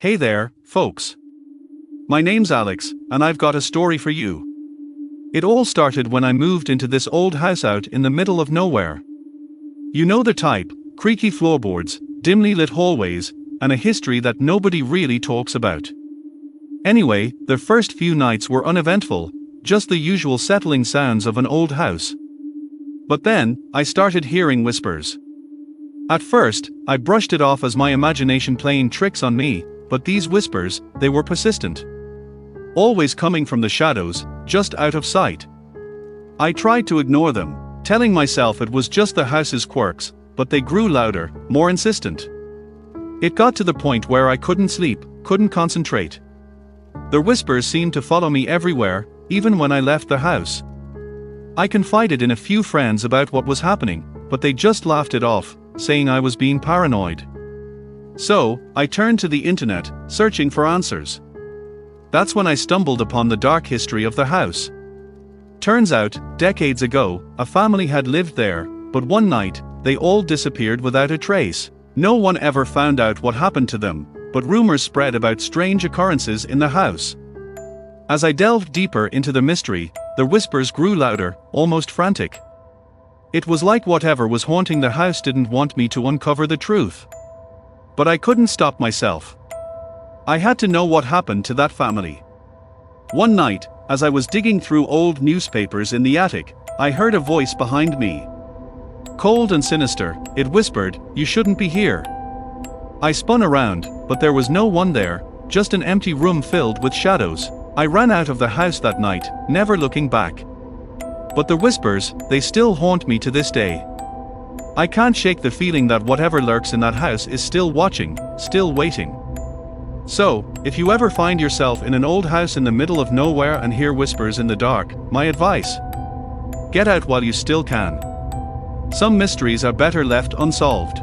Hey there, folks. My name's Alex, and I've got a story for you. It all started when I moved into this old house out in the middle of nowhere. You know the type: creaky floorboards, dimly lit hallways, and a history that nobody really talks about. Anyway, the first few nights were uneventful, just the usual settling sounds of an old house. But then, I started hearing whispers. At first, I brushed it off as my imagination playing tricks on me, but these whispers, they were persistent. Always coming from the shadows, just out of sight. I tried to ignore them, telling myself it was just the house's quirks, but they grew louder, more insistent. It got to the point where I couldn't sleep, couldn't concentrate. The whispers seemed to follow me everywhere, even when I left the house. I confided in a few friends about what was happening, but they just laughed it off, saying I was being paranoid. So, I turned to the internet, searching for answers. That's when I stumbled upon the dark history of the house. Turns out, decades ago, a family had lived there, but one night, they all disappeared without a trace. No one ever found out what happened to them, but rumors spread about strange occurrences in the house. As I delved deeper into the mystery, the whispers grew louder, almost frantic. It was like whatever was haunting the house didn't want me to uncover the truth. But I couldn't stop myself. I had to know what happened to that family. One night, as I was digging through old newspapers in the attic, I heard a voice behind me. Cold and sinister, it whispered, "You shouldn't be here." I spun around, but there was no one there, just an empty room filled with shadows. I ran out of the house that night, never looking back. But the whispers, they still haunt me to this day. I can't shake the feeling that whatever lurks in that house is still watching, still waiting. So, if you ever find yourself in an old house in the middle of nowhere and hear whispers in the dark, my advice: get out while you still can. Some mysteries are better left unsolved.